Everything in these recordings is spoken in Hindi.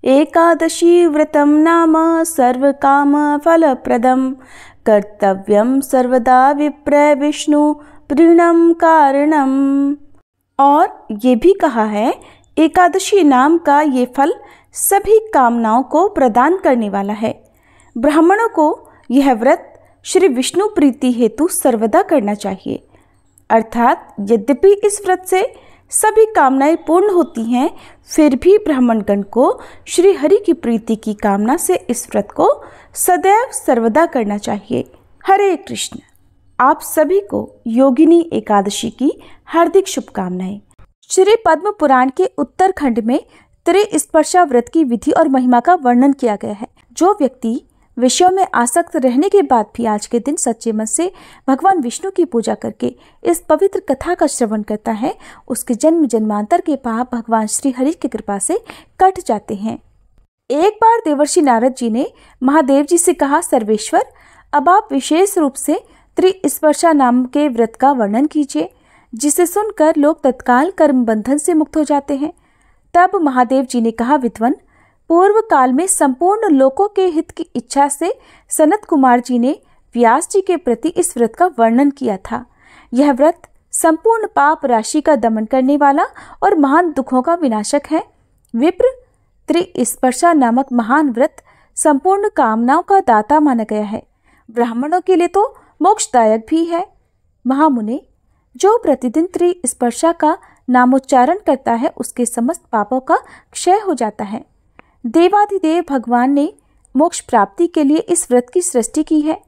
एकादशी व्रतं नाम सर्वकामफलप्रदं कर्तव्यं सर्वदा विप्र विष्णु प्रीणम कारणम। और ये भी कहा है, एकादशी नाम का ये फल सभी कामनाओं को प्रदान करने वाला है। ब्राह्मणों को यह व्रत श्री विष्णु प्रीति हेतु सर्वदा करना चाहिए। अर्थात यद्यपि इस व्रत से सभी कामनाएं पूर्ण होती हैं, फिर भी ब्राह्मणगण को श्री हरि की प्रीति की कामना से इस व्रत को सदैव सर्वदा करना चाहिए। हरे कृष्ण। आप सभी को योगिनी एकादशी की हार्दिक शुभकामनाएं। श्री पद्म पुराण के उत्तरखंड में त्रिस्पर्शा व्रत की विधि और महिमा का वर्णन किया गया है। जो व्यक्ति विषयों में आसक्त रहने के बाद भी आज के दिन सच्चे मन से भगवान विष्णु की पूजा करके इस पवित्र कथा का श्रवण करता है, उसके जन्म जन्मांतर के पाप भगवान श्री हरि की कृपा से कट जाते हैं। एक बार देवर्षि नारद जी ने महादेव जी से कहा, सर्वेश्वर, अब आप विशेष रूप से त्रिस्पर्शा नाम के व्रत का वर्णन कीजिए, जिसे सुनकर लोग तत्काल कर्म बंधन से मुक्त हो जाते हैं। तब महादेव जी ने कहा, विद्वन, पूर्व काल में संपूर्ण लोकों के हित की इच्छा से सनत कुमार जी ने व्यास जी के प्रति इस व्रत का वर्णन किया था। यह व्रत संपूर्ण पाप राशि का दमन करने वाला और महान दुखों का विनाशक है। विप्र, त्रिस्पर्शा नामक महान व्रत संपूर्ण कामनाओं का दाता माना गया है। ब्राह्मणों के लिए तो मोक्षदायक भी है। महामुने, जो प्रतिदिन त्रिस्पर्शा का नामोच्चारण करता है, उसके समस्त पापों का क्षय हो जाता है। देवाधिदेव भगवान ने मोक्ष प्राप्ति के लिए इस व्रत की सृष्टि की है,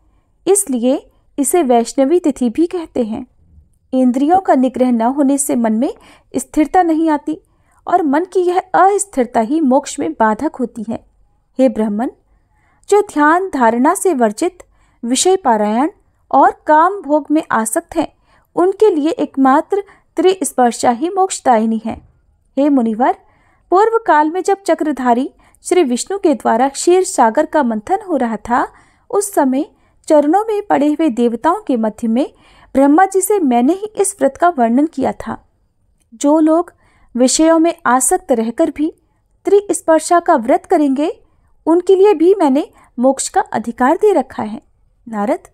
इसलिए इसे वैष्णवी तिथि भी कहते हैं। इंद्रियों का निग्रह न होने से मन में स्थिरता नहीं आती और मन की यह अस्थिरता ही मोक्ष में बाधक होती है। हे ब्राह्मण, जो ध्यान धारणा से वर्जित, विषय पारायण और काम भोग में आसक्त हैं, उनके लिए एकमात्र त्रिस्पर्शा ही मोक्षदायिनी है। हे मुनिवर, पूर्व काल में जब चक्रधारी श्री विष्णु के द्वारा क्षीर सागर का मंथन हो रहा था, उस समय चरणों में पड़े हुए देवताओं के मध्य में ब्रह्मा जी से मैंने ही इस व्रत का वर्णन किया था। जो लोग विषयों में आसक्त रहकर भी त्रिस्पर्शा का व्रत करेंगे, उनके लिए भी मैंने मोक्ष का अधिकार दे रखा है। नारद,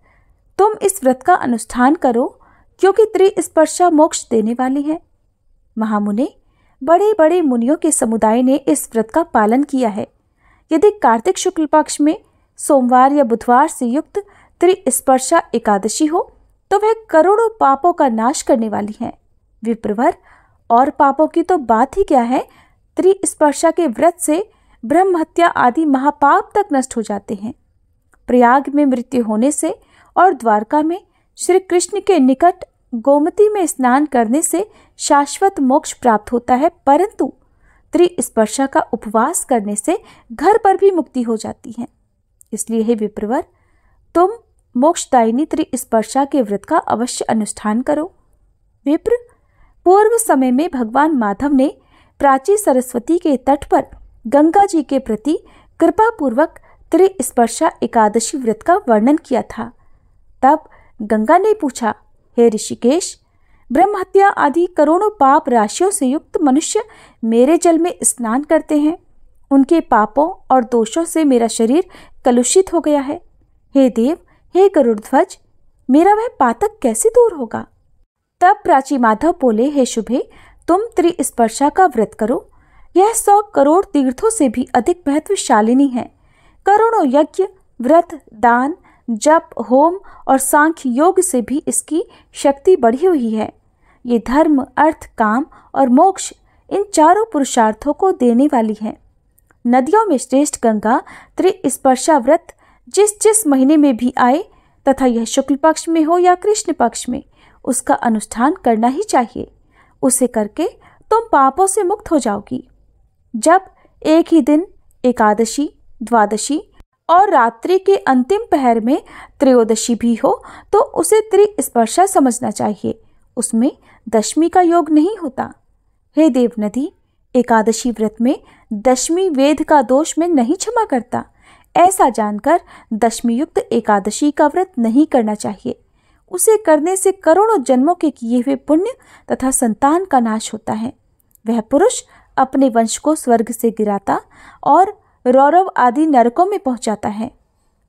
तुम इस व्रत का अनुष्ठान करो, क्योंकि त्रिस्पर्शा मोक्ष देने वाली है। महामुने, बड़े बड़े मुनियों के समुदाय ने इस व्रत का पालन किया है। यदि कार्तिक शुक्ल पक्ष में सोमवार या बुधवार से युक्त त्रिस्पर्शा एकादशी हो, तो वह करोड़ों पापों का नाश करने वाली है। विप्रवर, और पापों की तो बात ही क्या है, त्रिस्पर्शा के व्रत से ब्रह्म हत्या आदि महापाप तक नष्ट हो जाते हैं। प्रयाग में मृत्यु होने से और द्वारका में श्री कृष्ण के निकट गोमती में स्नान करने से शाश्वत मोक्ष प्राप्त होता है, परंतु त्रिस्पर्शा का उपवास करने से घर पर भी मुक्ति हो जाती है। इसलिए हे विप्रवर, तुम मोक्षदायिनी त्रिस्पर्शा के व्रत का अवश्य अनुष्ठान करो। विप्र, पूर्व समय में भगवान माधव ने प्राची सरस्वती के तट पर गंगा जी के प्रति कृपा पूर्वक त्रिस्पर्शा एकादशी व्रत का वर्णन किया था। तब गंगा ने पूछा, हे ऋषिकेश, ब्रह्म हत्या आदि करोड़ों पाप राशियों से युक्त मनुष्य मेरे जल में स्नान करते हैं। उनके पापों और दोषों से मेरा शरीर कलुषित हो गया है। हे देव, हे गरुड़ध्वज, मेरा वह पातक कैसे दूर होगा? तब प्राची माधव बोले, हे शुभे, तुम त्रिस्पर्शा का व्रत करो। यह 100 करोड़ तीर्थों से भी अधिक महत्वशालिनी है। करोड़ों यज्ञ, व्रत, दान, जप, होम और सांख्य योग से भी इसकी शक्ति बढ़ी हुई है। ये धर्म, अर्थ, काम और मोक्ष, इन चारों पुरुषार्थों को देने वाली है। नदियों में श्रेष्ठ गंगा त्रिस्पर्शा व्रत जिस जिस महीने में भी आए, तथा यह शुक्ल पक्ष में हो या कृष्ण पक्ष में, उसका अनुष्ठान करना ही चाहिए। उसे करके तुम पापों से मुक्त हो जाओगी। जब एक ही दिन एकादशी, द्वादशी और रात्रि के अंतिम पहर में त्रयोदशी भी हो, तो उसे त्रिस्पर्शा समझना चाहिए। उसमें दशमी का योग नहीं होता। हे देवनदी, एकादशी व्रत में दशमी वेद का दोष में नहीं क्षमा करता। ऐसा जानकर दशमी युक्त एकादशी का व्रत नहीं करना चाहिए। उसे करने से करोड़ों जन्मों के किए हुए पुण्य तथा संतान का नाश होता है। वह पुरुष अपने वंश को स्वर्ग से गिराता और रौरव आदि नरकों में पहुंचाता है।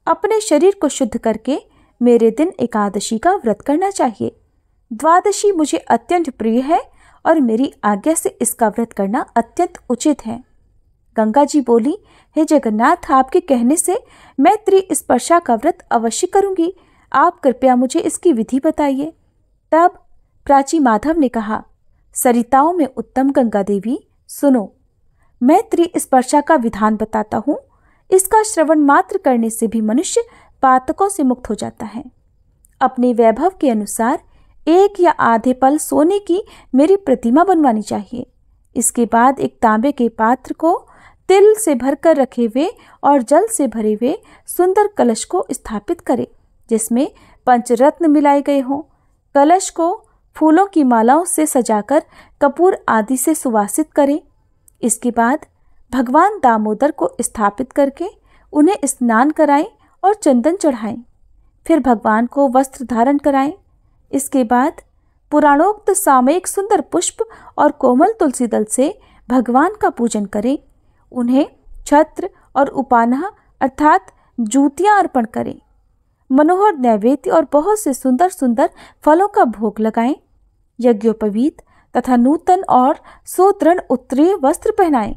अपने शरीर को शुद्ध करके मेरे दिन एकादशी का व्रत करना चाहिए। द्वादशी मुझे अत्यंत प्रिय है और मेरी आज्ञा से इसका व्रत करना अत्यंत उचित है। गंगा जी बोली, हे जगन्नाथ, आपके कहने से मैं त्रिस्पर्शा का व्रत अवश्य करूंगी। आप कृपया मुझे इसकी विधि बताइए। तब प्राची माधव ने कहा, सरिताओं में उत्तम गंगा देवी, सुनो, मैं त्रिस्पर्शा का विधान बताता हूँ। इसका श्रवण मात्र करने से भी मनुष्य पातकों से मुक्त हो जाता है। अपने वैभव के अनुसार 1 या आधे पल सोने की मेरी प्रतिमा बनवानी चाहिए। इसके बाद एक तांबे के पात्र को तिल से भरकर रखे हुए और जल से भरे हुए सुंदर कलश को स्थापित करें, जिसमें पंचरत्न मिलाए गए हों। कलश को फूलों की मालाओं से सजाकर कपूर आदि से सुवासित करें। इसके बाद भगवान दामोदर को स्थापित करके उन्हें स्नान कराएं और चंदन चढ़ाएं। फिर भगवान को वस्त्र धारण कराएं। इसके बाद पुराणोक्त सामयिक सुंदर पुष्प और कोमल तुलसी दल से भगवान का पूजन करें। उन्हें छत्र और उपानह अर्थात जूतियां अर्पण करें। मनोहर नैवेद्य और बहुत से सुंदर सुंदर फलों का भोग लगाएं। यज्ञोपवीत तथा नूतन और सुदृढ़ उत्तरीय वस्त्र पहनाएं।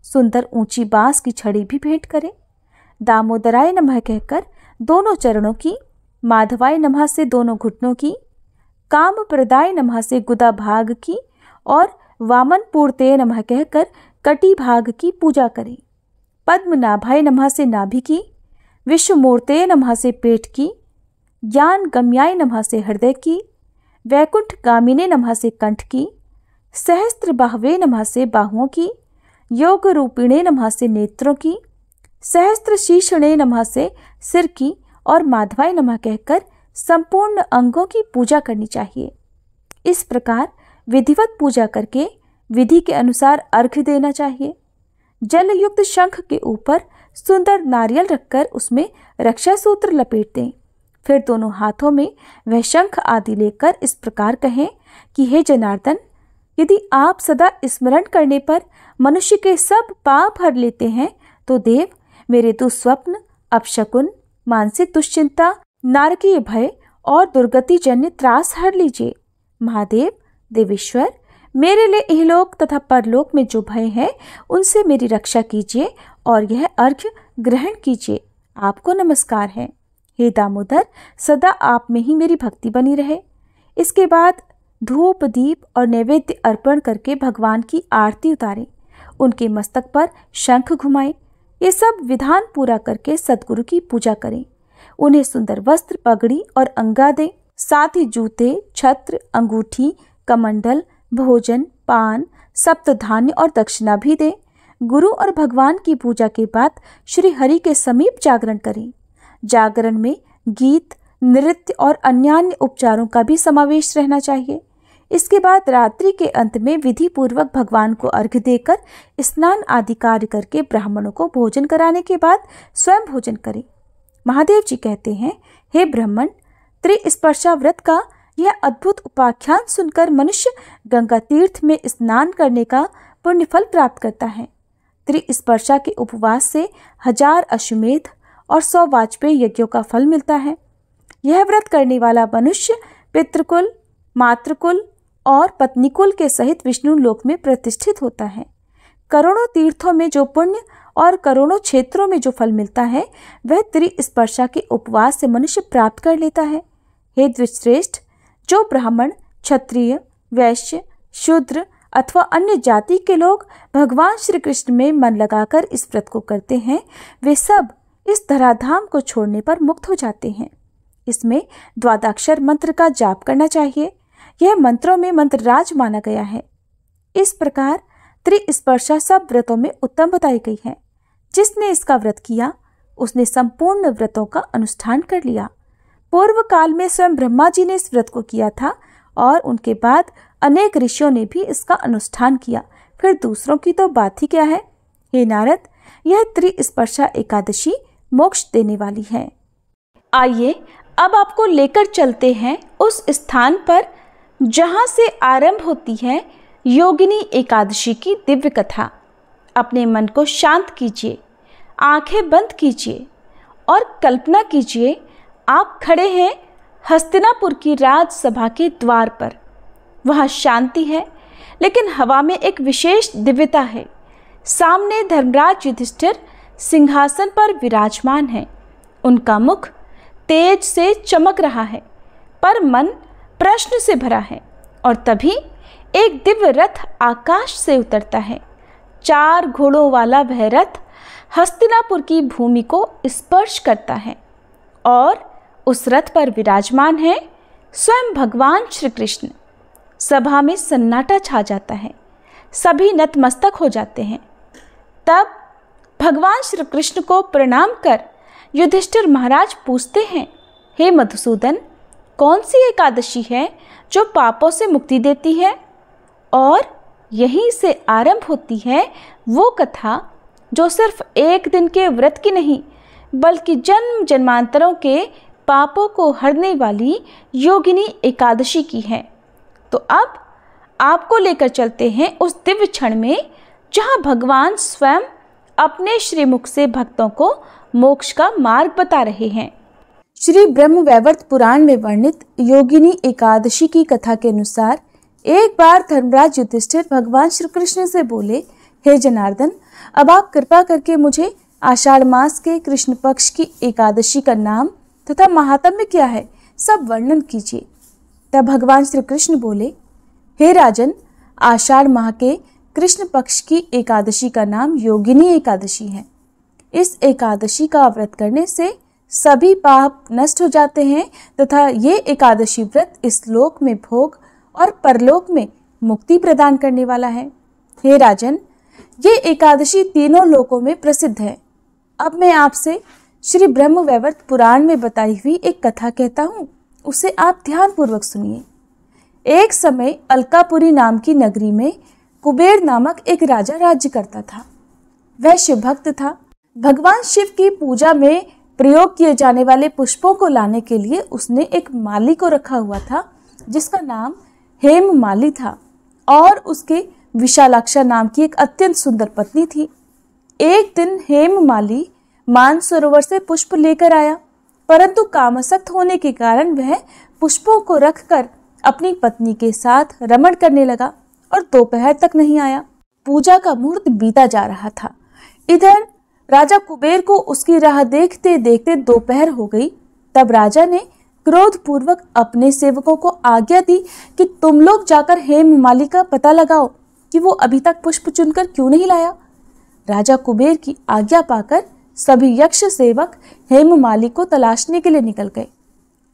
सुंदर ऊंची बांस की छड़ी भी भेंट करें। दामोदराय नमः कहकर दोनों चरणों की, माधवाय नमः से दोनों घुटनों की, काम प्रदाय नमः से गुदा भाग की और वामन पूर्ते नमः कहकर कटी भाग की पूजा करें। पद्मनाभाय नमः से नाभि की, विश्वमूर्ते नमः से पेट की, ज्ञान गम्याय नमः से हृदय की, वैकुंठ गामिने नमः से कंठ की, सहस्त्र बाहवे नमः से बाहुओं की, योग रूपिणे नमः से नेत्रों की, सहस्त्र शीर्षणे नमः से सिर की और माधवाय नमः कहकर संपूर्ण अंगों की पूजा करनी चाहिए। इस प्रकार विधिवत पूजा करके विधि के अनुसार अर्घ्य देना चाहिए। जल युक्त शंख के ऊपर सुंदर नारियल रखकर उसमें रक्षा सूत्र लपेट दें। फिर दोनों हाथों में वह शंख आदि लेकर इस प्रकार कहें कि हे जनार्दन, यदि आप सदा स्मरण करने पर मनुष्य के सब पाप हर लेते हैं तो देव मेरे दुस्वप्न, अपशकुन, मानसिक दुश्चिंता, नारकीय भय और दुर्गति जन्य त्रास हर लीजिए। महादेव, देवेश्वर, मेरे लिए इहलोक तथा परलोक में जो भय है उनसे मेरी रक्षा कीजिए और यह अर्घ्य ग्रहण कीजिए। आपको नमस्कार है। हे दामोदर, सदा आप में ही मेरी भक्ति बनी रहे। इसके बाद धूप, दीप और नैवेद्य अर्पण करके भगवान की आरती उतारें। उनके मस्तक पर शंख घुमाएं। ये सब विधान पूरा करके सद्गुरु की पूजा करें। उन्हें सुंदर वस्त्र, पगड़ी और अंगा दें। साथ ही जूते, छत्र, अंगूठी, कमंडल, भोजन, पान, सप्तधान्य और दक्षिणा भी दें। गुरु और भगवान की पूजा के बाद श्री हरि के समीप जागरण करें। जागरण में गीत, नृत्य और अन्यान्य उपचारों का भी समावेश रहना चाहिए। इसके बाद रात्रि के अंत में विधि पूर्वक भगवान को अर्घ्य देकर स्नान आदि कार्य करके ब्राह्मणों को भोजन कराने के बाद स्वयं भोजन करें। महादेव जी कहते हैं, हे ब्राह्मण, त्रिस्पर्शा व्रत का यह अद्भुत उपाख्यान सुनकर मनुष्य गंगा तीर्थ में स्नान करने का पुण्य फल प्राप्त करता है। त्रिस्पर्शा के उपवास से 1000 अश्वमेध और 100 वाजपेयी यज्ञों का फल मिलता है। यह व्रत करने वाला मनुष्य पितृकुल, मातृकुल और पत्नीकुल के सहित विष्णु लोक में प्रतिष्ठित होता है। करोड़ों तीर्थों में जो पुण्य और करोड़ों क्षेत्रों में जो फल मिलता है वह त्रिस्पर्शा के उपवास से मनुष्य प्राप्त कर लेता है। हे द्विजश्रेष्ठ, जो ब्राह्मण, क्षत्रिय, वैश्य, शूद्र अथवा अन्य जाति के लोग भगवान श्री कृष्ण में मन लगाकर इस व्रत को करते हैं, वे सब इस धराधाम को छोड़ने पर मुक्त हो जाते हैं। इसमें द्वादशाक्षर मंत्र का जाप करना चाहिए। यह मंत्रों में मंत्रराज माना गया है। इस प्रकार त्रिस्पर्शा सब व्रतों में उत्तम बताई गई है। जिसने इसका व्रत किया उसने संपूर्ण व्रतों का अनुष्ठान कर लिया। पूर्व काल में स्वयं ब्रह्मा जी ने इस व्रत को किया था और उनके बाद अनेक ऋषियों ने भी इसका अनुष्ठान किया। फिर दूसरों की तो बात ही क्या है। हे नारद, यह त्रिस्पर्शा एकादशी मोक्ष देने वाली है। आइए अब आपको लेकर चलते हैं उस स्थान पर जहाँ से आरंभ होती है योगिनी एकादशी की दिव्य कथा। अपने मन को शांत कीजिए, आंखें बंद कीजिए और कल्पना कीजिए आप खड़े हैं हस्तिनापुर की राजसभा के द्वार पर। वहाँ शांति है, लेकिन हवा में एक विशेष दिव्यता है। सामने धर्मराज युधिष्ठिर सिंहासन पर विराजमान है। उनका मुख तेज से चमक रहा है, पर मन प्रश्न से भरा है। और तभी एक दिव्य रथ आकाश से उतरता है। 4 घोड़ों वाला वह रथ हस्तिनापुर की भूमि को स्पर्श करता है और उस रथ पर विराजमान है स्वयं भगवान श्री कृष्ण। सभा में सन्नाटा छा जाता है, सभी नतमस्तक हो जाते हैं। तब भगवान श्री कृष्ण को प्रणाम कर युधिष्ठिर महाराज पूछते हैं, हे मधुसूदन, कौन सी एकादशी है जो पापों से मुक्ति देती है? और यहीं से आरंभ होती है वो कथा जो सिर्फ एक दिन के व्रत की नहीं, बल्कि जन्म जन्मांतरों के पापों को हरने वाली योगिनी एकादशी की है। तो अब आपको लेकर चलते हैं उस दिव्य क्षण में जहाँ भगवान स्वयं अपने श्रीमुख से भक्तों को मोक्ष का मार्ग बता रहे हैं। श्री ब्रह्मवैवर्त पुराण में वर्णित योगिनी एकादशी की कथा के अनुसार एक बार धर्मराज युधिष्ठिर भगवान श्री कृष्ण से बोले, हे जनार्दन, अब आप कृपा करके मुझे आषाढ़ मास के कृष्ण पक्ष की एकादशी का नाम तथा महात्म्य क्या है सब वर्णन कीजिए। तब भगवान श्री कृष्ण बोले, हे राजन, आषाढ़ माह के कृष्ण पक्ष की एकादशी का नाम योगिनी एकादशी है। इस एकादशी का व्रत करने से सभी पाप नष्ट हो जाते हैं तथा ये एकादशी व्रत इस लोक में भोग और परलोक में मुक्ति प्रदान करने वाला है। हे राजन, ये एकादशी तीनों लोकों में प्रसिद्ध है। अब मैं आपसे श्री ब्रह्मवैवर्त पुराण में बताई हुई एक कथा कहता हूँ, उसे आप ध्यानपूर्वक सुनिए। एक समय अलकापुरी नाम की नगरी में कुबेर नामक एक राजा राज्य करता था। वह शिव भक्त था। भगवान शिव की पूजा में प्रयोग किए जाने वाले पुष्पों को लाने के लिए उसने एक माली को रखा हुआ था जिसका नाम हेम माली था और उसके विशालाक्षा नाम की एक अत्यंत सुंदर पत्नी थी। एक दिन हेम माली मानसरोवर से पुष्प लेकर आया, परंतु कामासक्त होने के कारण वह पुष्पों को रखकर अपनी पत्नी के साथ रमण करने लगा और दोपहर तक नहीं आया। पूजा का मुहूर्त बीता जा रहा था। इधर राजा कुबेर को उसकी राह देखते देखते दोपहर हो गई। तब राजा ने क्रोधपूर्वक अपने सेवकों को आज्ञा दी कि तुम लोग जाकर हेम माली का पता लगाओ कि वो अभी तक पुष्प चुनकर क्यों नहीं लाया। राजा कुबेर की आज्ञा पाकर सभी यक्ष सेवक हेम माली को तलाशने के लिए निकल गए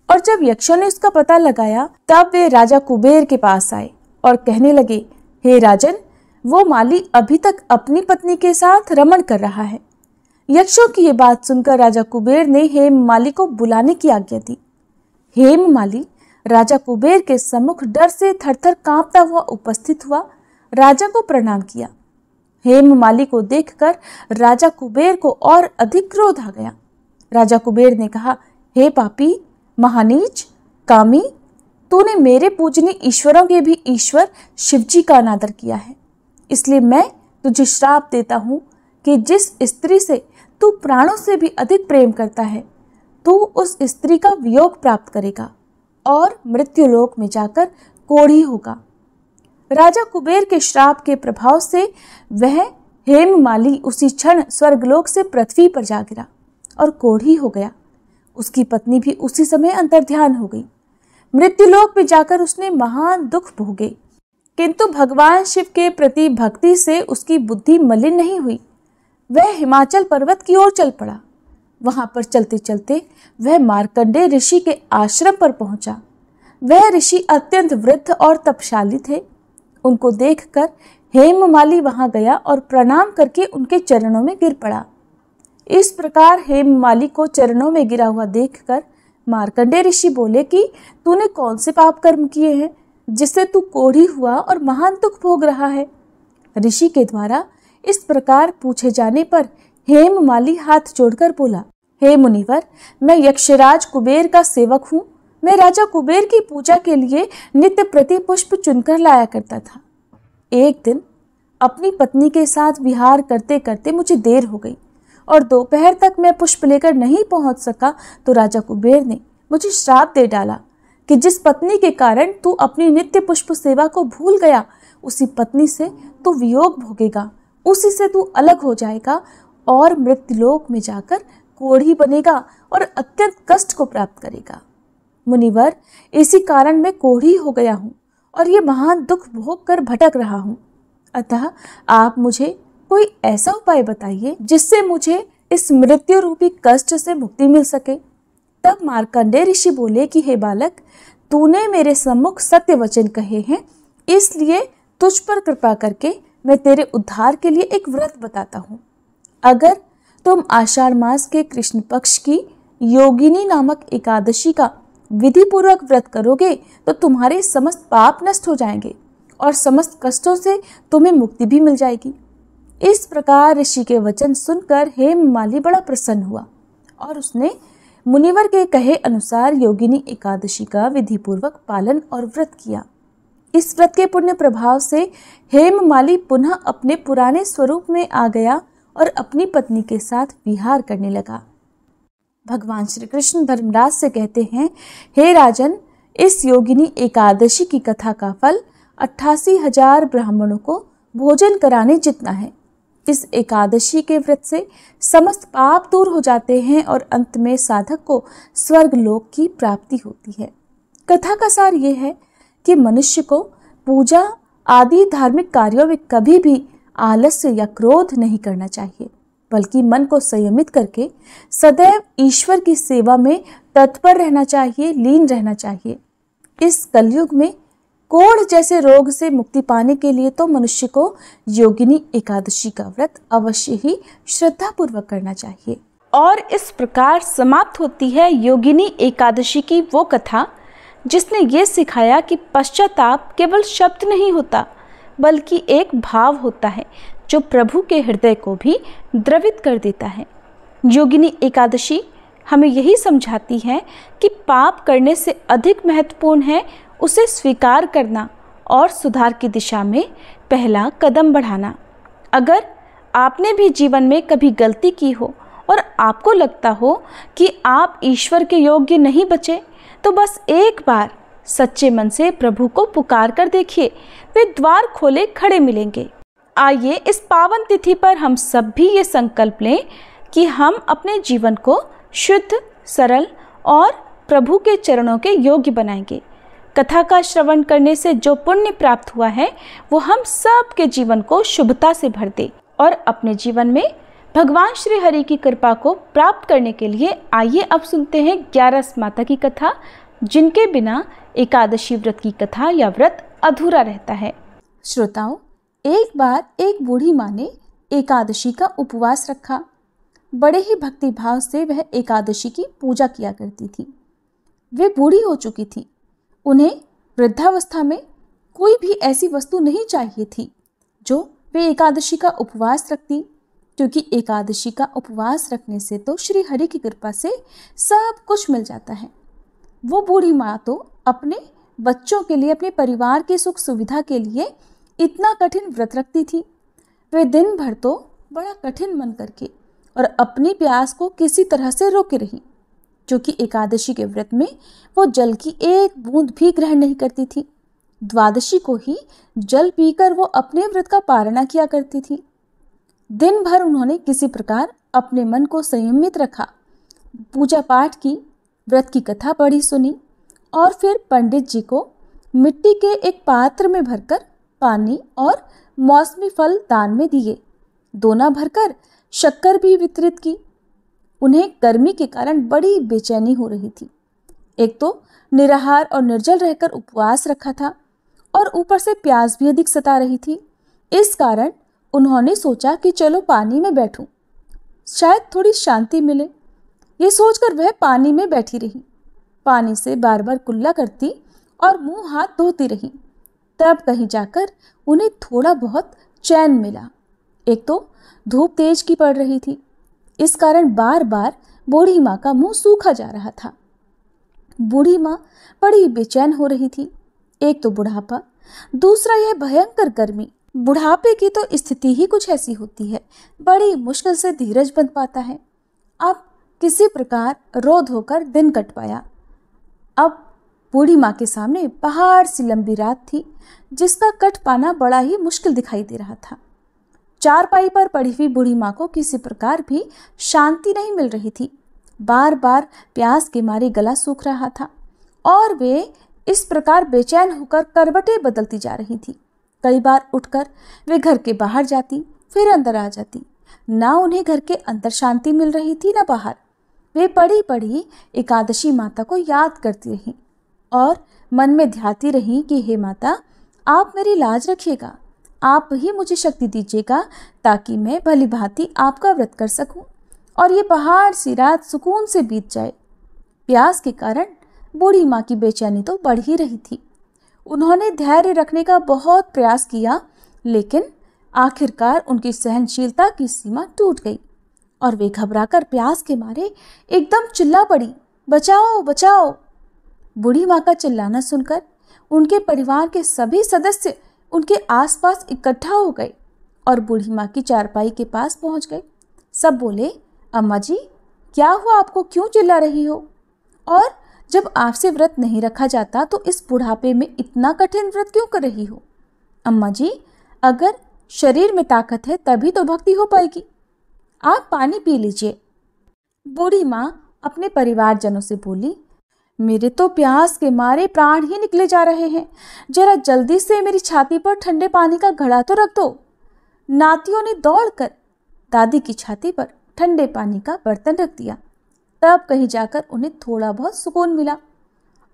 और जब यक्षों ने उसका पता लगाया तब वे राजा कुबेर के पास आए और कहने लगे, हे राजन, वो माली अभी तक अपनी पत्नी के साथ रमण कर रहा है। यक्षों की ये बात सुनकर राजा कुबेर ने हेम माली को बुलाने की आज्ञा दी। हेम माली राजा कुबेर के सम्मुख डर से थरथर कांपता हुआ उपस्थित हुआ, राजा को प्रणाम किया। हेम माली को देखकर राजा कुबेर को और अधिक क्रोध आ गया। राजा कुबेर ने कहा, हे पापी, महानीच, कामी, तूने मेरे पूजनीय ईश्वरों के भी ईश्वर शिवजी का अनादर किया है। इसलिए मैं तुझे श्राप देता हूँ कि जिस स्त्री से तू प्राणों से भी अधिक प्रेम करता है, तू उस स्त्री का वियोग प्राप्त करेगा और मृत्युलोक में जाकर कोढ़ी होगा। राजा कुबेर के श्राप के प्रभाव से वह हेम माली उसी क्षण स्वर्गलोक से पृथ्वी पर जा गिरा और कोढ़ी हो गया। उसकी पत्नी भी उसी समय अंतर्ध्यान हो गई। मृत्युलोक में जाकर उसने महान दुख भोगे, किंतु भगवान शिव के प्रति भक्ति से उसकी बुद्धि मलिन नहीं हुई। वह हिमाचल पर्वत की ओर चल पड़ा। वहां पर चलते चलते वह मार्कंडेय ऋषि के आश्रम पर पहुंचा। वह ऋषि अत्यंत वृद्ध और तपशाली थे। उनको देखकर हेम माली वहां गया और प्रणाम करके उनके चरणों में गिर पड़ा। इस प्रकार हेम माली को चरणों में गिरा हुआ देखकर मार्कंडेय ऋषि बोले कि तूने कौन से पाप कर्म किए हैं जिससे तू कोढ़ी हुआ और महान दुख भोग रहा है। ऋषि के द्वारा इस प्रकार पूछे जाने पर हेम माली हाथ जोड़कर बोला, हे मुनिवर, मैं यक्षराज कुबेर का सेवक हूँ। मैं राजा कुबेर की पूजा के लिए नित्य प्रति पुष्प चुनकर लाया करता था। एक दिन अपनी पत्नी के साथ विहार करते करते मुझे देर हो गई और दोपहर तक मैं पुष्प लेकर नहीं पहुंच सका तो राजा कुबेर ने मुझे श्राप दे डाला कि जिस पत्नी के कारण तू अपनी नित्य पुष्प सेवा को भूल गया, उसी पत्नी से तू वियोग भोगेगा, उसी से तू अलग हो जाएगा और मृत्युलोक में जाकर कोढ़ी बनेगा और अत्यंत कष्ट को प्राप्त करेगा। मुनिवर, इसी कारण मैं कोढ़ी हो गया हूँ और ये महान दुख भोग कर भटक रहा हूँ। अतः आप मुझे कोई ऐसा उपाय बताइए जिससे मुझे इस मृत्यु रूपी कष्ट से मुक्ति मिल सके। तब मार्कंडेय ऋषि बोले कि हे बालक, तूने मेरे सम्मुख सत्य वचन कहे हैं, इसलिए तुझ पर कृपा करके मैं तेरे उद्धार के लिए एक व्रत बताता हूँ। अगर तुम आषाढ़ मास के कृष्ण पक्ष की योगिनी नामक एकादशी का विधि पूर्वक व्रत करोगे तो तुम्हारे समस्त पाप नष्ट हो जाएंगे और समस्त कष्टों से तुम्हें मुक्ति भी मिल जाएगी। इस प्रकार ऋषि के वचन सुनकर हेममाली बड़ा प्रसन्न हुआ और उसने मुनिवर के कहे अनुसार योगिनी एकादशी का विधि पूर्वक पालन और व्रत किया। इस व्रत के पुण्य प्रभाव से हेममाली पुनः अपने पुराने स्वरूप में आ गया और अपनी पत्नी के साथ विहार करने लगा। भगवान श्री कृष्ण धर्मराज से कहते हैं, हे राजन, इस योगिनी एकादशी की कथा का फल 88,000 ब्राह्मणों को भोजन कराने जितना है। इस एकादशी के व्रत से समस्त पाप दूर हो जाते हैं और अंत में साधक को स्वर्ग लोक की प्राप्ति होती है। कथा का सार ये है कि मनुष्य को पूजा आदि धार्मिक कार्यों में कभी भी आलस्य या क्रोध नहीं करना चाहिए, बल्कि मन को संयमित करके सदैव ईश्वर की सेवा में तत्पर रहना चाहिए, लीन रहना चाहिए। इस कलयुग में कोढ़ जैसे रोग से मुक्ति पाने के लिए तो मनुष्य को योगिनी एकादशी का व्रत अवश्य ही श्रद्धा पूर्वक करना चाहिए। और इस प्रकार समाप्त होती है योगिनी एकादशी की वो कथा जिसने ये सिखाया कि पश्चाताप केवल शब्द नहीं होता, बल्कि एक भाव होता है जो प्रभु के हृदय को भी द्रवित कर देता है। योगिनी एकादशी हमें यही समझाती है कि पाप करने से अधिक महत्वपूर्ण है उसे स्वीकार करना और सुधार की दिशा में पहला कदम बढ़ाना। अगर आपने भी जीवन में कभी गलती की हो और आपको लगता हो कि आप ईश्वर के योग्य नहीं बचे, तो बस एक बार सच्चे मन से प्रभु को पुकार कर देखिए, वे द्वार खोले खड़े मिलेंगे। आइए इस पावन तिथि पर हम सब भी ये संकल्प लें कि हम अपने जीवन को शुद्ध, सरल और प्रभु के चरणों के योग्य बनाएंगे। कथा का श्रवण करने से जो पुण्य प्राप्त हुआ है वो हम सब के जीवन को शुभता से भर दे और अपने जीवन में भगवान श्री हरि की कृपा को प्राप्त करने के लिए आइए अब सुनते हैं 11 माता की कथा, जिनके बिना एकादशी व्रत की कथा या व्रत अधूरा रहता है। श्रोताओं, एक बार एक बूढ़ी माँ ने एकादशी का उपवास रखा। बड़े ही भक्ति भाव से वह एकादशी की पूजा किया करती थी। वे बूढ़ी हो चुकी थी। उन्हें वृद्धावस्था में कोई भी ऐसी वस्तु नहीं चाहिए थी जो वे एकादशी का उपवास रखती, क्योंकि एकादशी का उपवास रखने से तो श्री हरि की कृपा से सब कुछ मिल जाता है। वो बूढ़ी माँ तो अपने बच्चों के लिए, अपने परिवार की सुख सुविधा के लिए इतना कठिन व्रत रखती थी। वे दिन भर तो बड़ा कठिन मन करके और अपनी प्यास को किसी तरह से रोके रही, क्योंकि एकादशी के व्रत में वो जल की एक बूंद भी ग्रहण नहीं करती थी। द्वादशी को ही जल पीकर वो अपने व्रत का पारणा किया करती थी। दिन भर उन्होंने किसी प्रकार अपने मन को संयमित रखा, पूजा पाठ की, व्रत की कथा पढ़ी सुनी और फिर पंडित जी को मिट्टी के एक पात्र में भरकर पानी और मौसमी फल दान में दिए। दोना भरकर शक्कर भी वितरित की। उन्हें गर्मी के कारण बड़ी बेचैनी हो रही थी। एक तो निराहार और निर्जल रहकर उपवास रखा था और ऊपर से प्यास भी अधिक सता रही थी। इस कारण उन्होंने सोचा कि चलो पानी में बैठूं, शायद थोड़ी शांति मिले। ये सोचकर वह पानी में बैठी रही। पानी से बार बार कुल्ला करती और मुंह हाथ धोती रही। तब कहीं जाकर उन्हें थोड़ा बहुत चैन मिला। एक तो धूप तेज की पड़ रही थी, इस कारण बार बार बूढ़ी माँ का मुंह सूखा जा रहा था। बूढ़ी माँ बड़ी बेचैन हो रही थी। एक तो बुढ़ापा, दूसरा यह भयंकर गर्मी बुढ़ापे की तो स्थिति ही कुछ ऐसी होती है, बड़ी मुश्किल से धीरज बंध पाता है। अब किसी प्रकार रो धोकर दिन कट पाया। अब बूढ़ी माँ के सामने पहाड़ सी लंबी रात थी, जिसका कट पाना बड़ा ही मुश्किल दिखाई दे रहा था। चारपाई पर पड़ी हुई बूढ़ी माँ को किसी प्रकार भी शांति नहीं मिल रही थी। बार बार प्यास के मारे गला सूख रहा था और वे इस प्रकार बेचैन होकर करवटें बदलती जा रही थी। कई बार उठकर वे घर के बाहर जाती, फिर अंदर आ जाती। ना उन्हें घर के अंदर शांति मिल रही थी, ना बाहर। वे पड़ी पड़ी एकादशी माता को याद करती रहीं और मन में ध्याती रहीं कि हे माता, आप मेरी लाज रखिएगा, आप ही मुझे शक्ति दीजिएगा ताकि मैं भली भांति आपका व्रत कर सकूं और ये पहाड़ सी रात सुकून से बीत जाए। प्यास के कारण बूढ़ी माँ की बेचैनी तो बढ़ ही रही थी। उन्होंने धैर्य रखने का बहुत प्रयास किया, लेकिन आखिरकार उनकी सहनशीलता की सीमा टूट गई और वे घबराकर प्यास के मारे एकदम चिल्ला पड़ी, बचाओ बचाओ। बूढ़ी माँ का चिल्लाना सुनकर उनके परिवार के सभी सदस्य उनके आसपास इकट्ठा हो गए और बूढ़ी माँ की चारपाई के पास पहुंच गए। सब बोले, अम्मा जी, क्या हुआ, आपको क्यों चिल्ला रही हो? और जब आपसे व्रत नहीं रखा जाता तो इस बुढ़ापे में इतना कठिन व्रत क्यों कर रही हो? अम्मा जी, अगर शरीर में ताकत है तभी तो भक्ति हो पाएगी। आप पानी पी लीजिए। बूढ़ी माँ अपने परिवारजनों से बोली, मेरे तो प्यास के मारे प्राण ही निकले जा रहे हैं, जरा जल्दी से मेरी छाती पर ठंडे पानी का घड़ा तो रख दो। नातियों ने दौड़कर दादी की छाती पर ठंडे पानी का बर्तन रख दिया। तब कहीं जाकर उन्हें थोड़ा बहुत सुकून मिला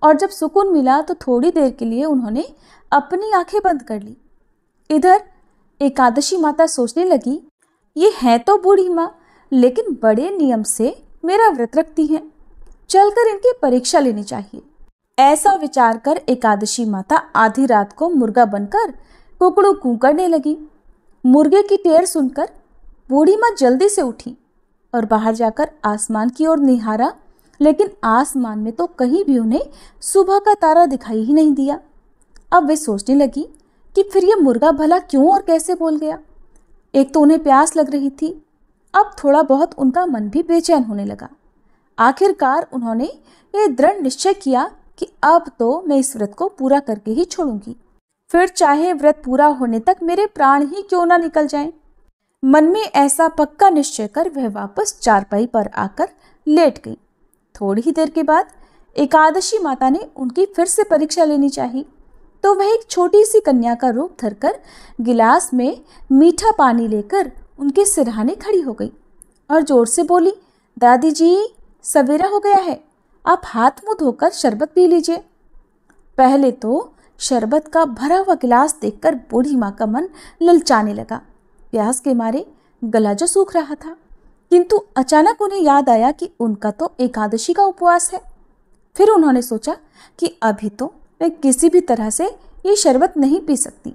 और जब सुकून मिला तो थोड़ी देर के लिए उन्होंने अपनी आंखें बंद कर ली। इधर एकादशी माता सोचने लगी, ये है तो बूढ़ी माँ, लेकिन बड़े नियम से मेरा व्रत रखती हैं, चलकर इनकी परीक्षा लेनी चाहिए। ऐसा विचार कर एकादशी माता आधी रात को मुर्गा बनकर कुकड़ू कू करने लगी। मुर्गे की टेर सुनकर बूढ़ी माँ जल्दी से उठी और बाहर जाकर आसमान की ओर निहारा, लेकिन आसमान में तो कहीं भी उन्हें सुबह का तारा दिखाई ही नहीं दिया। अब वे सोचने लगी कि फिर ये मुर्गा भला क्यों और कैसे बोल गया। एक तो उन्हें प्यास लग रही थी, अब थोड़ा बहुत उनका मन भी बेचैन होने लगा। आखिरकार उन्होंने ये दृढ़ निश्चय किया कि अब तो मैं इस व्रत को पूरा करके ही छोड़ूंगी, फिर चाहे व्रत पूरा होने तक मेरे प्राण ही क्यों ना निकल जाएं। मन में ऐसा पक्का निश्चय कर वह वापस चारपाई पर आकर लेट गई। थोड़ी ही देर के बाद एकादशी माता ने उनकी फिर से परीक्षा लेनी चाहिए, तो वह एक छोटी सी कन्या का रूप धरकर गिलास में मीठा पानी लेकर उनके सिरहाने खड़ी हो गई और जोर से बोली, दादी जी, सवेरा हो गया है, आप हाथ मुंह धोकर शरबत पी लीजिए। पहले तो शरबत का भरा हुआ गिलास देखकर बूढ़ी माँ का मन ललचाने लगा, प्यास के मारे गला जो सूख रहा था। किंतु अचानक उन्हें याद आया कि उनका तो एकादशी का उपवास है। फिर उन्होंने सोचा कि अभी तो मैं किसी भी तरह से ये शरबत नहीं पी सकती,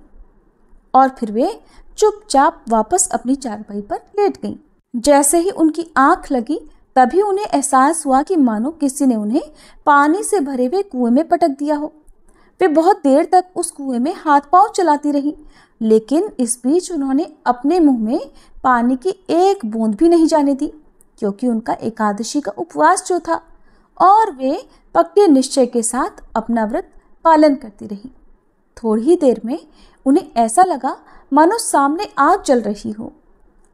और फिर वे चुपचाप वापस अपनी चारपाई पर लेट गईं। जैसे ही उनकी आंख लगी तभी उन्हें एहसास हुआ कि मानो किसी ने उन्हें पानी से भरे हुए कुएं में पटक दिया हो। वे बहुत देर तक उस कुएं में हाथ पांव चलाती रही, लेकिन इस बीच उन्होंने अपने मुंह में पानी की एक बूंद भी नहीं जाने दी, क्योंकि उनका एकादशी का उपवास जो था, और वे पक्के निश्चय के साथ अपना व्रत पालन करती रही। थोड़ी ही देर में उन्हें ऐसा लगा मानो सामने आग जल रही हो।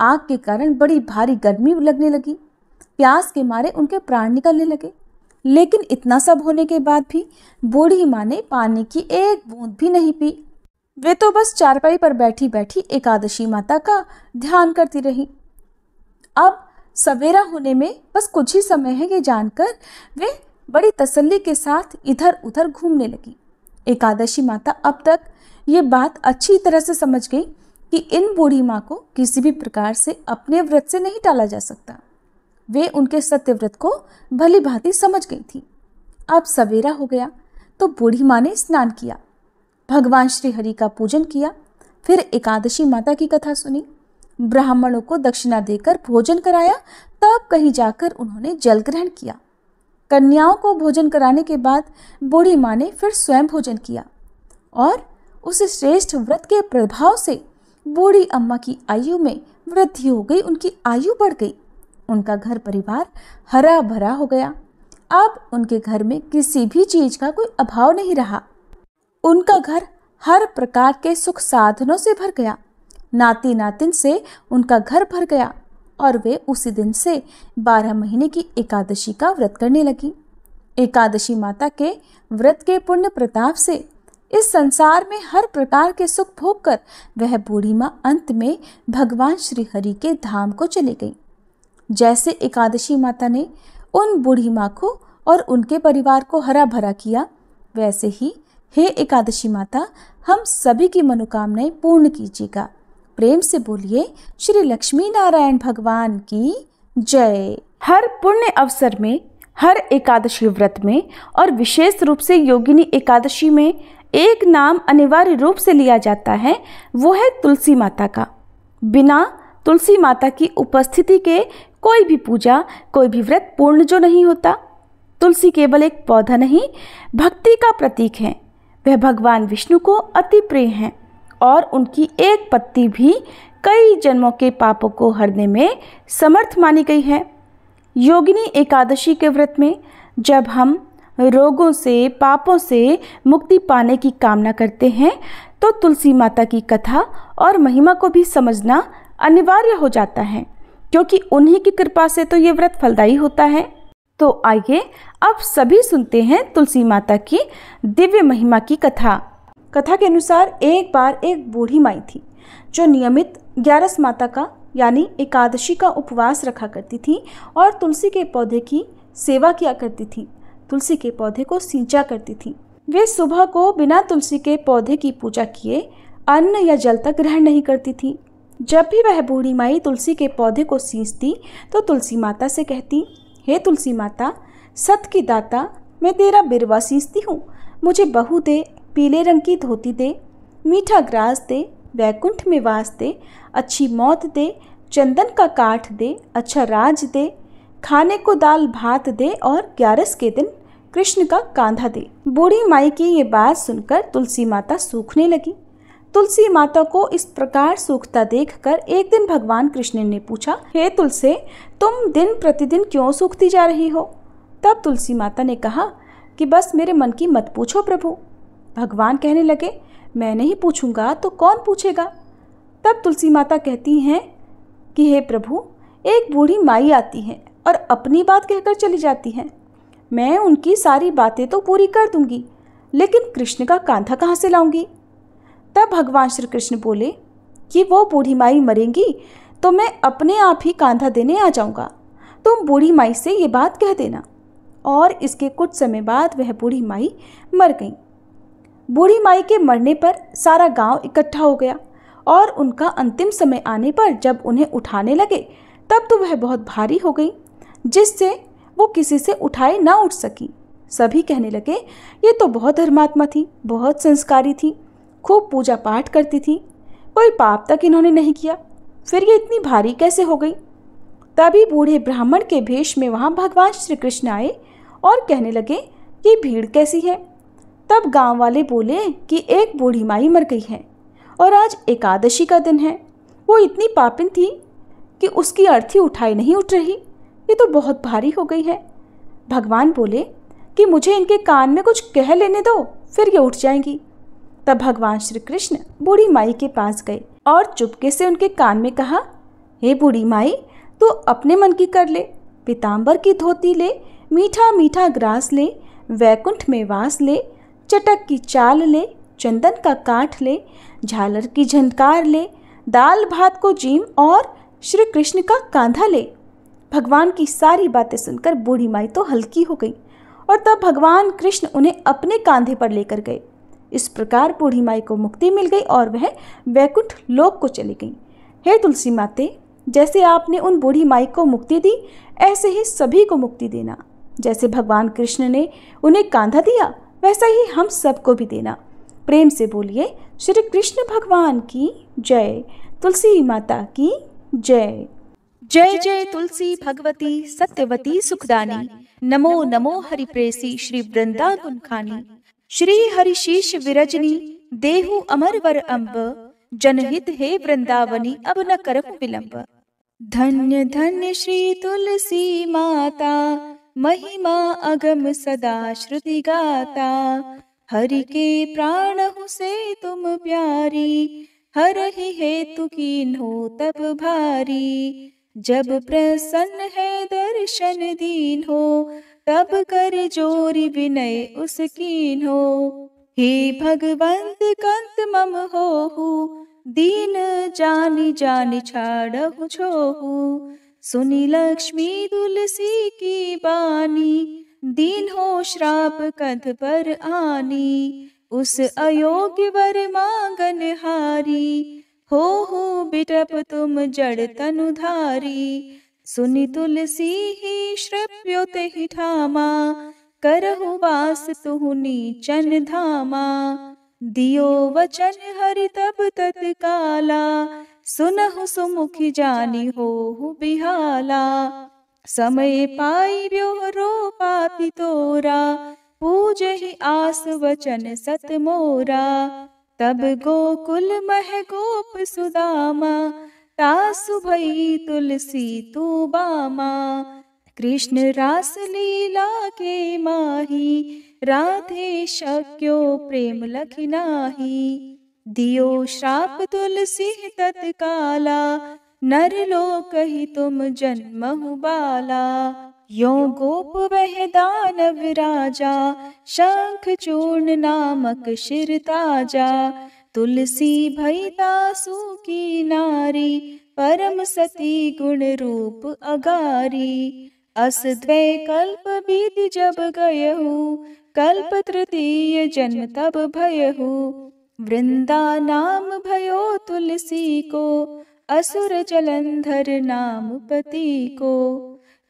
आग के कारण बड़ी भारी गर्मी लगने लगी। प्यास के मारे उनके प्राण निकलने लगे, लेकिन इतना सब होने के बाद भी बूढ़ी माँ ने पानी की एक बूंद भी नहीं पी। वे तो बस चारपाई पर बैठी बैठी एकादशी माता का ध्यान करती रही। अब सवेरा होने में बस कुछ ही समय है, ये जानकर वे बड़ी तसल्ली के साथ इधर उधर घूमने लगी। एकादशी माता अब तक ये बात अच्छी तरह से समझ गई कि इन बूढ़ी माँ को किसी भी प्रकार से अपने व्रत से नहीं टाला जा सकता। वे उनके सत्य व्रत को भली भांति समझ गई थी। अब सवेरा हो गया तो बूढ़ी माँ ने स्नान किया, भगवान श्री हरि का पूजन किया, फिर एकादशी माता की कथा सुनी, ब्राह्मणों को दक्षिणा देकर भोजन कराया, तब कहीं जाकर उन्होंने जल ग्रहण किया। कन्याओं को भोजन कराने के बाद बूढ़ी माँ ने फिर स्वयं भोजन किया और उस श्रेष्ठ व्रत के प्रभाव से बूढ़ी अम्मा की आयु में वृद्धि हो गई, उनकी आयु बढ़ गई। उनका घर परिवार हरा भरा हो गया। अब उनके घर में किसी भी चीज का कोई अभाव नहीं रहा। उनका घर हर प्रकार के सुख साधनों से भर गया। नाती नातिन से उनका घर भर गया और वे उसी दिन से 12 महीने की एकादशी का व्रत करने लगी। एकादशी माता के व्रत के पुण्य प्रताप से इस संसार में हर प्रकार के सुख भोग कर वह बूढ़ी माँ अंत में भगवान श्री हरि के धाम को चली गई। जैसे एकादशी माता ने उन बूढ़ी माँ को और उनके परिवार को हरा भरा किया, वैसे ही हे एकादशी माता, हम सभी की मनोकामनाएं पूर्ण कीजिएगा। प्रेम से बोलिए श्री लक्ष्मी नारायण भगवान की जय। हर पुण्य अवसर में, हर एकादशी व्रत में और विशेष रूप से योगिनी एकादशी में एक नाम अनिवार्य रूप से लिया जाता है, वो है तुलसी माता का। बिना तुलसी माता की उपस्थिति के कोई भी पूजा, कोई भी व्रत पूर्ण जो नहीं होता। तुलसी केवल एक पौधा नहीं, भक्ति का प्रतीक है। वह भगवान विष्णु को अति प्रिय हैं और उनकी एक पत्ती भी कई जन्मों के पापों को हरने में समर्थ मानी गई है। योगिनी एकादशी के व्रत में जब हम रोगों से, पापों से मुक्ति पाने की कामना करते हैं तो तुलसी माता की कथा और महिमा को भी समझना अनिवार्य हो जाता है, क्योंकि उन्हीं की कृपा से तो ये व्रत फलदायी होता है। तो आइए अब सभी सुनते हैं तुलसी माता की दिव्य महिमा की कथा। कथा के अनुसार एक बार एक बूढ़ी माई थी जो नियमित 11 माता का यानी एकादशी का उपवास रखा करती थी और तुलसी के पौधे की सेवा किया करती थी। तुलसी के पौधे को सींचा करती थी। वे सुबह को बिना तुलसी के पौधे की पूजा किए अन्न या जल तक ग्रहण नहीं करती थी। जब भी वह बूढ़ी माई तुलसी के पौधे को सींचती तो तुलसी माता से कहती, हे तुलसी माता, सत की दाता, मैं तेरा बिरवा सींचती हूँ, मुझे बहू दे, पीले रंग की धोती दे, मीठा ग्रास दे, वैकुंठ में वास दे, अच्छी मौत दे, चंदन का काठ दे, अच्छा राज दे, खाने को दाल भात दे और 11 के दिन कृष्ण का कांधा दे। बूढ़ी माई की ये बात सुनकर तुलसी माता सूखने लगी। तुलसी माता को इस प्रकार सूखता देखकर एक दिन भगवान कृष्ण ने पूछा, हे तुलसी, तुम दिन प्रतिदिन क्यों सूखती जा रही हो? तब तुलसी माता ने कहा कि बस मेरे मन की मत पूछो प्रभु। भगवान कहने लगे, मैं नहीं पूछूंगा तो कौन पूछेगा? तब तुलसी माता कहती हैं कि हे प्रभु, एक बूढ़ी माई आती है और अपनी बात कहकर चली जाती हैं। मैं उनकी सारी बातें तो पूरी कर दूंगी, लेकिन कृष्ण का कांधा कहाँ से लाऊंगी? तब भगवान श्री कृष्ण बोले कि वो बूढ़ी माई मरेंगी तो मैं अपने आप ही कांधा देने आ जाऊंगा, तुम बूढ़ी माई से ये बात कह देना। और इसके कुछ समय बाद वह बूढ़ी माई मर गई। बूढ़ी माई के मरने पर सारा गांव इकट्ठा हो गया और उनका अंतिम समय आने पर जब उन्हें उठाने लगे तब तो वह बहुत भारी हो गई, जिससे वो किसी से उठाए ना उठ सकी। सभी कहने लगे, ये तो बहुत धर्मात्मा थी, बहुत संस्कारी थी, खूब पूजा पाठ करती थी, कोई पाप तक इन्होंने नहीं किया, फिर ये इतनी भारी कैसे हो गई? तभी बूढ़े ब्राह्मण के भेष में वहाँ भगवान श्री कृष्ण आए और कहने लगे, ये भीड़ कैसी है? तब गांव वाले बोले कि एक बूढ़ी माई मर गई है और आज एकादशी का दिन है। वो इतनी पापिन थी कि उसकी अर्थी उठाई नहीं उठ रही, ये तो बहुत भारी हो गई है। भगवान बोले कि मुझे इनके कान में कुछ कह लेने दो, फिर ये उठ जाएंगी। तब भगवान श्री कृष्ण बूढ़ी माई के पास गए और चुपके से उनके कान में कहा, हे बूढ़ी माई, तू अपने मन की कर ले, पीताम्बर की धोती ले, मीठा मीठा ग्रास ले, वैकुंठ में वास ले, चटक की चाल ले, चंदन का काठ ले, झालर की झनकार ले, दाल भात को जीम और श्री कृष्ण का कांधा ले। भगवान की सारी बातें सुनकर बूढ़ी माई तो हल्की हो गई और तब भगवान कृष्ण उन्हें अपने कांधे पर लेकर गए। इस प्रकार बूढ़ी माई को मुक्ति मिल गई और वह वैकुंठ लोक को चली गई। हे तुलसी माते, जैसे आपने उन बूढ़ी माई को मुक्ति दी, ऐसे ही सभी को मुक्ति देना। जैसे भगवान कृष्ण ने उन्हें कांधा दिया, वैसा ही हम सबको भी देना। प्रेम से बोलिए श्री कृष्ण भगवान की जय, तुलसी माता की जय। जय जय तुलसी भगवती सत्यवती सुखदानी, नमो नमो हरिप्रेसी श्री वृंदावन खानी। श्री हरिशीष विरजनी देहु अमर वर अम्ब, जनहित हे वृंदावनी अब न करहु विलंब। धन्य धन्य श्री तुलसी माता, महिमा अगम सदा श्रुति गाता। हरि के प्राणहु से तुम प्यारी, हरहि हेतु कीन्हो तब भारी। जब प्रसन्न है दर्शन दीन हो, तब कर जोरी विनय उस कीन्हो। हे भगवंत कंत मम होहु, दीन जानि जानि छाड़हु छोहु। सुनी लक्ष्मी तुलसी की बानी, दीन हो श्राप कंठ पर आनी। उस अयोग्य वर मांगन हारी, हो बिटप तुम जड़ तनुधारी। सुनि तुलसी ही श्रव्यो तेहि ठामा, करहु वास तुहु नीचन धामा। दियो वचन हरि तब तत्काला, सुनहु सुमुखी जानी होहु बिहाला। समय पाई ब्योहरो पापी तोरा, पूजहि आस वचन सत मोरा। तब गोकुल मह गोप सुदामा, तासु भई तुलसी तू बामा। कृष्ण रास लीला के माही, राधे शक्यो प्रेम लखि नाही। दियो श्राप तुलसी तत्काला, नर लोक ही तुम जन्महु बाला। यो गोप वह दानव राजा, शंख चूर्ण नामक शिर ताजा। तुलसी भई तासु की नारी, परम सती गुण रूप अगारी। अस द्वै कल्प बीति जब गयहु, कल्प तृतीय जन्म तब भयहु। वृंदा नाम भयो तुलसी को, असुर जलंधर नाम पति को।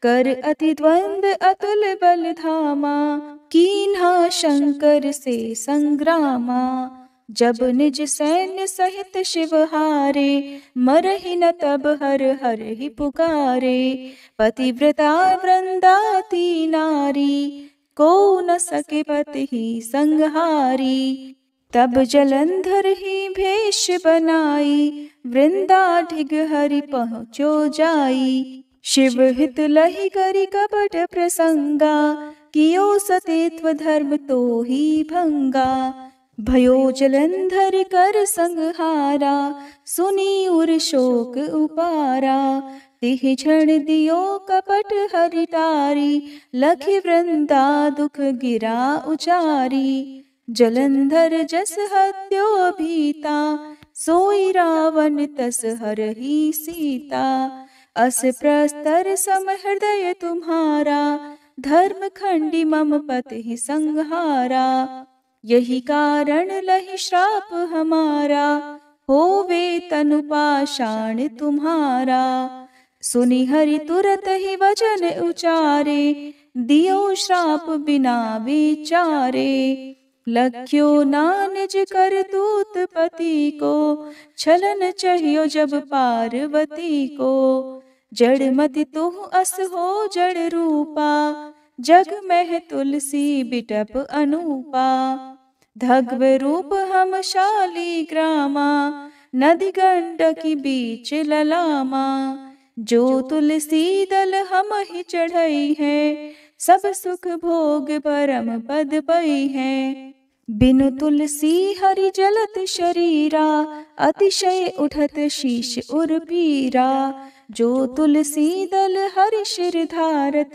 कर अति द्वंद अतुल बल धामा, कीन्हा शंकर से संग्रामा। जब निज सैन्य सहित शिव हारे, मरहि न तब हर हर ही पुकारे। पतिव्रता वृंदाती नारी, को न सके पति ही संहारी। तब जलंधर ही भेष बनाई, वृंदा ढिग हरि पहुँचो जाई। शिव हित लहि करि कपट प्रसंगा, कियो सतीत्व धर्म तो ही भंगा। भयो जलंधर कर संहारा, सुनी उर शोक उपारा। तिह क्षण दियो कपट हरि टारी, लखि वृंदा दुख गिरा उचारी। जलंधर जस हत्यो भीता, सोई रावण तस हरहि सीता। अस प्रस्तर सम हृदय तुम्हारा, धर्म खंडी मम पति संहारा। यही कारण लहि श्राप हमारा, होवे तनु पाषाण तुम्हारा। सुनि हरि तुरत ही वचन उचारे, दियो श्राप बिना विचारे। लख्यो ना निज कर दूत पति को, छलन चाहियो जब पार्वती को। जड़ मति तुह अस हो जड़ रूपा, जग में तुलसी बिटप अनूपा। धग्व रूप हम शाली ग्रामा, नदी गंडकी बीच ललामा। जो तुलसी दल हम ही चढ़ई है, सब सुख भोग परम पद पई है। बिनु तुलसी हरि जलत शरीरा, अतिशय उठत शीश उर पीरा। जो तुलसी दल हरि शिर धारत,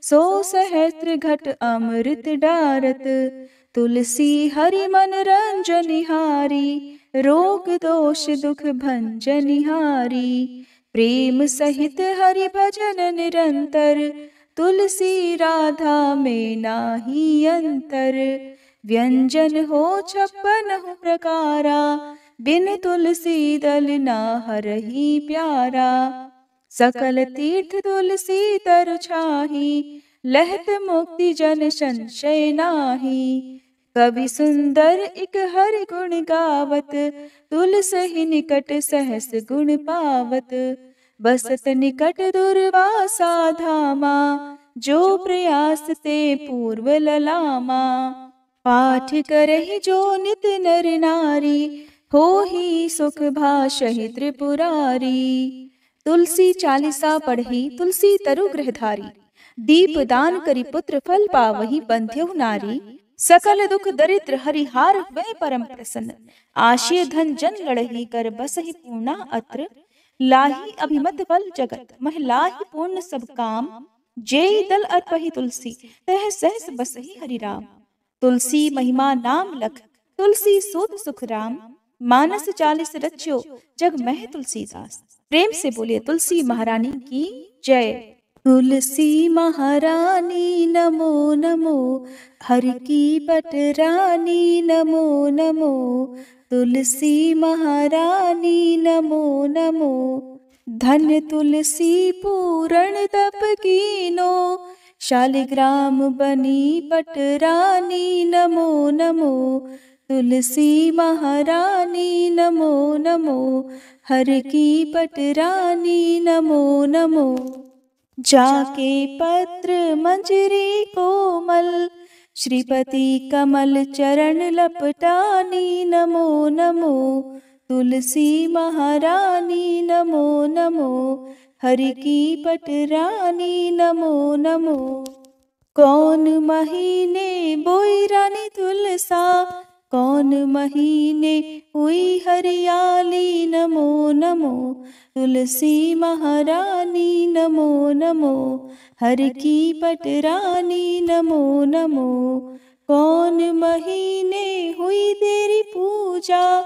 सो सहस्त्र घट अमृत डारत। तुलसी हरि मन रंजनिहारी, रोग दोष दुख भंजनिहारी। प्रेम सहित हरि भजन निरंतर, तुलसी राधा में नाही अंतर। व्यंजन हो 56 प्रकारा, बिन तुलसी दल ना हरहि प्यारा। सकल तीर्थ तुलसी तरु छाही, लहत मुक्ति जन संशय नाही। कवि सुंदर इक हरि गुण गावत, तुलसी निकट सहस गुण पावत। बसत निकट दुर्वासा धामा, जो प्रयास ते पूर्व ललामा। पाठ करहि जो नित नर नारी, हो ही सुख भाषहि त्रिपुरारी। तुलसी चालीसा पढ़ी तुलसी तरु गृहधारी। दीप दान करी पुत्र फल पावही बंध्यु नारी। सकल दुख दरिद्र हरिहार हुए परम प्रसन्न। आशीय धन जन लड़ही कर बसहि पूर्णा अत्र। लाही अभिमत फल जगत मह लाही पूर्ण सब काम। जेहि दल अर्पहि तुलसी तह सहस बसहि हरि राम। तुलसी महिमा नाम लख तुलसी सूत सुख राम। मानस 40 रच्यो जग मह तुलसीदास। प्रेम से बोलिए तुलसी महारानी की जय। तुलसी महारानी नमो नमो। हर की पटरानी नमो नमो। तुलसी महारानी नमो नमो। धन तुलसी पूरण तप कीनो। शालिग्राम बनी पटरानी नमो नमो। तुलसी महारानी नमो नमो। हर की पटरानी नमो नमो। जाके पत्र मंजरी कोमल। श्रीपति कमल चरण लपटानी नमो नमो। तुलसी महारानी नमो नमो। हरि की पटरानी नमो नमो। कौन महीने बोई रानी तुलसा। कौन महीने हुई हरियाली नमो नमो। तुलसी महारानी नमो नमो। हर की पटरानी नमो नमो। कौन महीने हुई तेरी पूजा।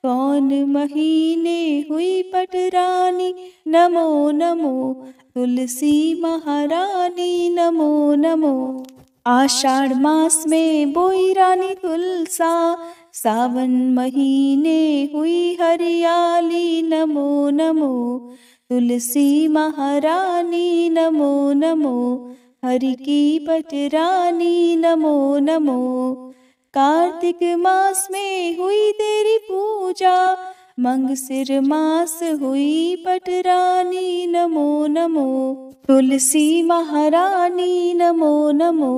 कौन महीने हुई पटरानी नमो नमो। तुलसी महारानी नमो नमो। आषाढ़ मास में बोई रानी तुलसा। सावन महीने हुई हरियाली नमो नमो। तुलसी महारानी नमो नमो। हरि की पटरानी नमो नमो। कार्तिक मास में हुई तेरी पूजा। मंगसिर मास हुई पटरानी नमो नमो। तुलसी महारानी नमो नमो।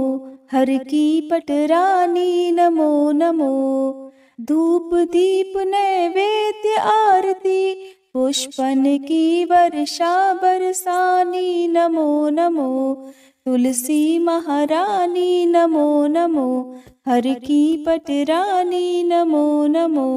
हर की पटरानी नमो नमो। धूप दीप नैवेद्य आरती। पुष्पन की वर्षा बरसानी नमो नमो। तुलसी महारानी नमो नमो। हर की पटरानी नमो नमो।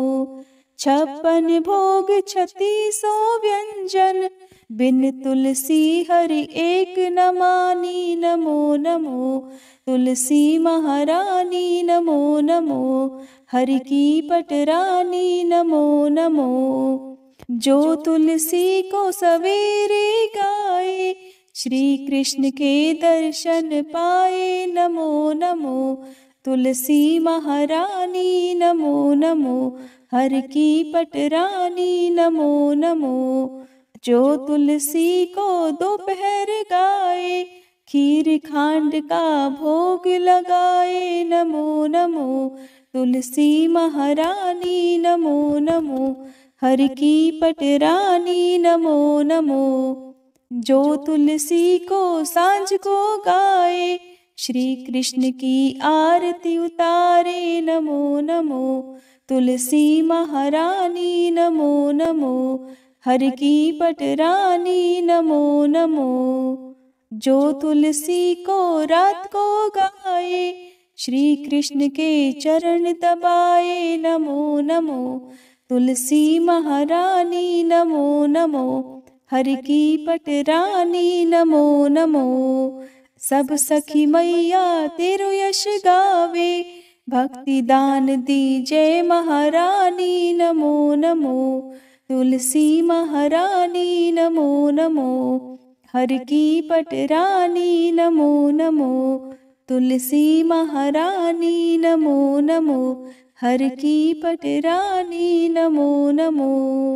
56 भोग 36 व्यंजन। बिन तुलसी हरि एक न मानी नमो नमो। तुलसी महारानी नमो नमो। हरि की पटरानी नमो नमो। जो तुलसी को सवेरे गाए। श्री कृष्ण के दर्शन पाए नमो नमो। तुलसी महारानी नमो नमो। हर की पटरानी नमो नमो। जो तुलसी को दोपहर गाए। खीर खांड का भोग लगाए नमो नमो। तुलसी महारानी नमो नमो। हर की पटरानी नमो नमो। जो तुलसी को सांझ को गाए। श्री कृष्ण की आरती उतारे नमो नमो। तुलसी महारानी नमो नमो। हर की पटरानी नमो नमो। जो तुलसी को रात को गाए। श्री कृष्ण के चरण दबाए नमो नमो। तुलसी महारानी नमो नमो। हर की पटरानी नमो नमो। सब सखी मैया तेरो यश गावे। भक्ति दान दीजय महारानी नमो नमो। तुलसी महारानी नमो नमो। हर की पटरानी नमो नमो। तुलसी महारानी नमो नमो। हर की पटरानी नमो नमो।